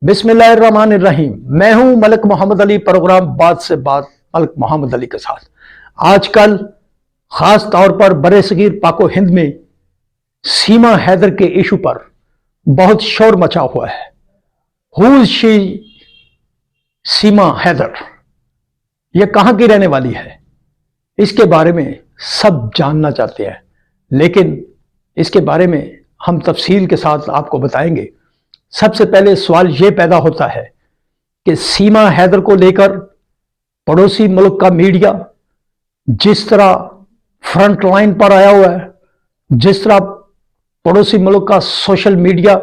बिस्मिल्लाहिर्रहमानिर्रहीम। मैं हूं मलिक मोहम्मद अली, प्रोग्राम बात से बात मलिक मोहम्मद अली के साथ। आजकल खास तौर पर बड़े सगीर पाको हिंद में सीमा हैदर के इशू पर बहुत शोर मचा हुआ है। हु इज शी सीमा हैदर? यह कहां की रहने वाली है? इसके बारे में सब जानना चाहते हैं, लेकिन इसके बारे में हम तफसील के साथ आपको बताएंगे। सबसे पहले सवाल यह पैदा होता है कि सीमा हैदर को लेकर पड़ोसी मुल्क का मीडिया जिस तरह फ्रंट लाइन पर आया हुआ है, जिस तरह पड़ोसी मुल्क का सोशल मीडिया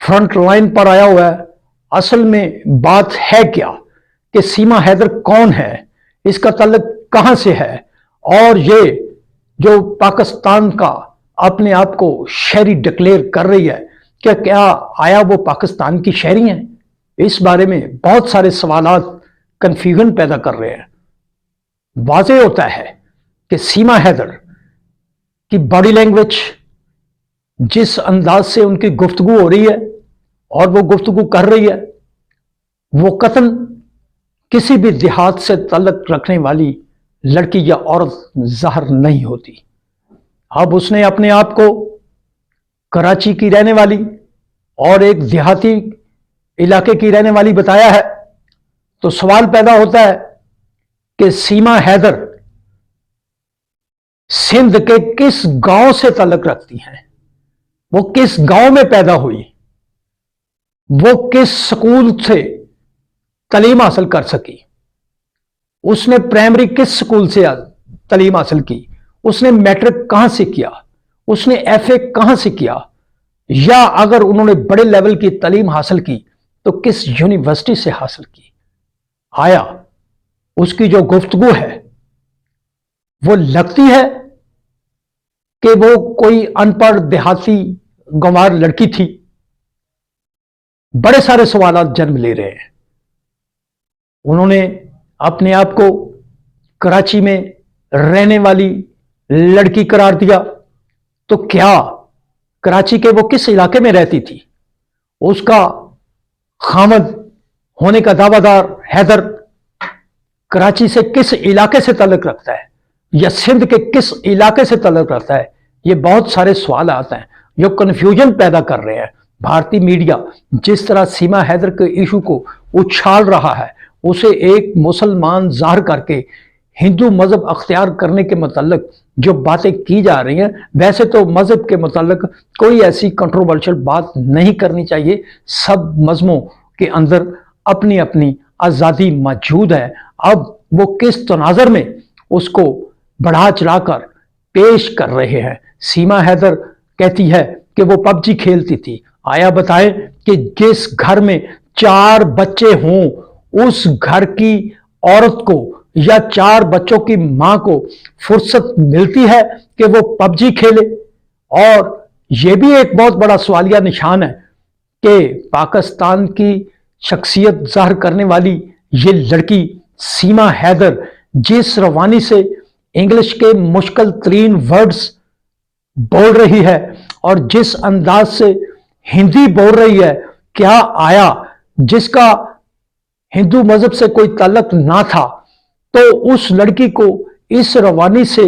फ्रंट लाइन पर आया हुआ है, असल में बात है क्या कि सीमा हैदर कौन है, इसका ताल्लुक कहां से है, और ये जो पाकिस्तान का अपने आप को शहरी डिक्लेयर कर रही है, क्या आया वो पाकिस्तान की शहरी हैं? इस बारे में बहुत सारे सवालात कंफ्यूजन पैदा कर रहे हैं। वाज़ेह होता है कि सीमा हैदर की बॉडी लैंग्वेज, जिस अंदाज से उनकी गुफ्तगू हो रही है और वो गुफ्तगू कर रही है, वो कतन किसी भी देहात से ताल्लुक रखने वाली लड़की या औरत ज़ाहिर नहीं होती। अब उसने अपने आप को कराची की रहने वाली और एक देहाती इलाके की रहने वाली बताया है, तो सवाल पैदा होता है कि सीमा हैदर सिंध के किस गांव से ताल्लुक रखती हैं? वो किस गांव में पैदा हुई? वो किस स्कूल से तालीम हासिल कर सकी? उसने प्राइमरी किस स्कूल से तालीम हासिल की? उसने मैट्रिक कहां से किया? उसने एफए कहां से किया? या अगर उन्होंने बड़े लेवल की तालीम हासिल की तो किस यूनिवर्सिटी से हासिल की? आया उसकी जो गुफ्तगू है वो लगती है कि वो कोई अनपढ़ देहाती गंवार लड़की थी? बड़े सारे सवाल जन्म ले रहे हैं। उन्होंने अपने आप को कराची में रहने वाली लड़की करार दिया, तो क्या कराची के वो किस इलाके में रहती थी? उसका खामद होने का दावादार हैदर कराची से किस इलाके से ताल्लुक रखता है, या सिंध के किस इलाके से ताल्लुक रखता है? ये बहुत सारे सवाल आते हैं जो कन्फ्यूजन पैदा कर रहे हैं। भारतीय मीडिया जिस तरह सीमा हैदर के इशू को उछाल रहा है, उसे एक मुसलमान ज़ाहिर करके हिंदू मजहब अख्तियार करने के मुताल्लिक जो बातें की जा रही हैं, वैसे तो मजहब के मुताल्लिक कोई ऐसी कंट्रोवर्शियल बात नहीं करनी चाहिए। सब मजहबों के अंदर अपनी अपनी आज़ादी मौजूद है। अब वो किस तनाज़र में उसको बढ़ा चढ़ाकर पेश कर रहे हैं। सीमा हैदर कहती है कि वो पबजी खेलती थी। आया बताए कि जिस घर में 4 बच्चे हों, उस घर की औरत को या 4 बच्चों की मां को फुर्सत मिलती है कि वो पबजी खेले? और यह भी एक बहुत बड़ा सवालिया निशान है कि पाकिस्तान की शख्सियत ज़ाहिर करने वाली ये लड़की सीमा हैदर जिस रवानी से इंग्लिश के मुश्किल तरीन वर्ड्स बोल रही है और जिस अंदाज से हिंदी बोल रही है, क्या आया जिसका हिंदू मजहब से कोई ताल्लुक ना था, तो उस लड़की को इस रवानी से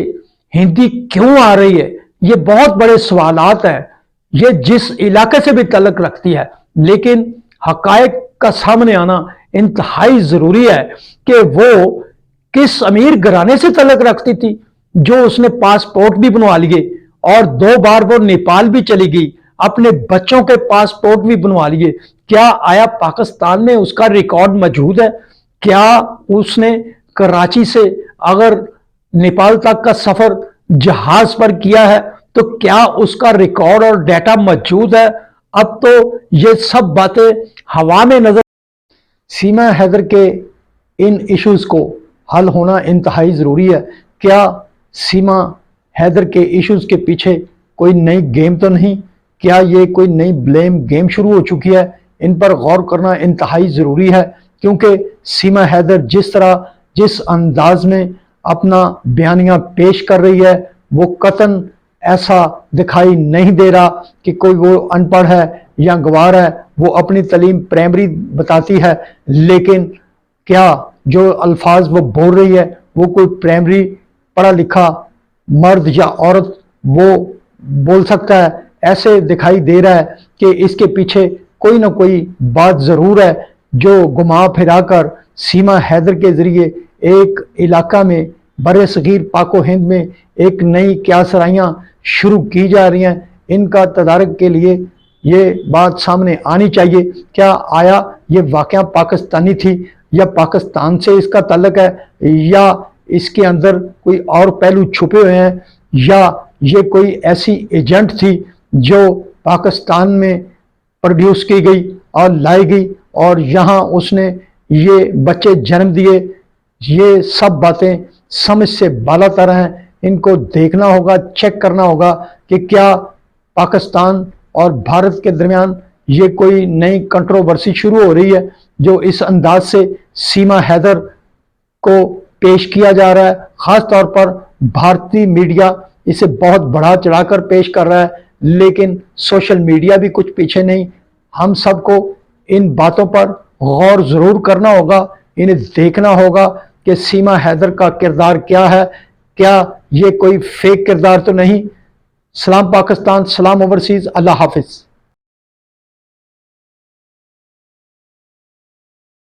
हिंदी क्यों आ रही है? ये बहुत बड़े सवालात हैं। ये जिस इलाके से भी ताल्लुक रखती है, लेकिन हकायक का सामने आना इंतहाई जरूरी है कि वो किस अमीर घराने से ताल्लुक रखती थी, जो उसने पासपोर्ट भी बनवा लिए और 2 बार वो नेपाल भी चली गई, अपने बच्चों के पासपोर्ट भी बनवा लिए। क्या आया पाकिस्तान में उसका रिकॉर्ड मौजूद है? क्या उसने कराची से अगर नेपाल तक का सफर जहाज पर किया है तो क्या उसका रिकॉर्ड और डाटा मौजूद है? अब तो ये सब बातें हवा में नजर। सीमा हैदर के इन इश्यूज को हल होना इंतहाई जरूरी है। क्या सीमा हैदर के इश्यूज के पीछे कोई नई गेम तो नहीं? क्या ये कोई नई ब्लेम गेम शुरू हो चुकी है? इन पर गौर करना इंतहाई जरूरी है, क्योंकि सीमा हैदर जिस अंदाज में अपना बयानिया पेश कर रही है, वो कतन ऐसा दिखाई नहीं दे रहा कि कोई वो अनपढ़ है یا گوار ہے، وہ اپنی تعلیم پرائمری بتاتی ہے، لیکن کیا جو الفاظ وہ بول رہی ہے وہ کوئی پرائمری پڑھا لکھا مرد یا عورت وہ بول سکتا ہے؟ ایسے دکھائی دے رہا ہے کہ اس کے پیچھے کوئی نہ کوئی بات ضرور ہے جو گھما پھرا کر سیما حیدر کے ذریعے ایک علاقہ میں بر صغیر پاک و ہند میں ایک نئی کیاسرائیاں شروع کی جا رہی ہیں۔ ان کا تدارک کے لیے یہ بات سامنے آنی چاہیے، کیا آیا یہ واقعہ پاکستانی تھی یا پاکستان سے اس کا تعلق ہے، یا اس کے اندر کوئی اور پہلو چھپے ہوئے ہیں، یا یہ کوئی ایسی ایجنٹ تھی جو پاکستان میں پروڈیوس کی گئی اور لائی گئی اور یہاں اس نے یہ بچے جنم دیے۔ یہ سب باتیں سمجھ سے بالا تر ہیں، ان کو دیکھنا ہوگا، چیک کرنا ہوگا کہ کیا پاکستان اور بھارت کے درمیان یہ کوئی نئی کنٹروورسی شروع ہو رہی ہے جو اس انداز سے سیما حیدر کو پیش کیا جا رہا ہے۔ خاص طور پر بھارتی میڈیا اسے بہت بڑھا چڑھا کر پیش کر رہا ہے، لیکن سوشل میڈیا بھی کچھ پیچھے نہیں۔ ہم سب کو ان باتوں پر غور ضرور کرنا ہوگا، انہیں دیکھنا ہوگا کہ سیما حیدر کا کردار کیا ہے، کیا یہ کوئی فیک کردار تو نہیں۔ سلام پاکستان، سلام اوورسیز، اللہ حافظ۔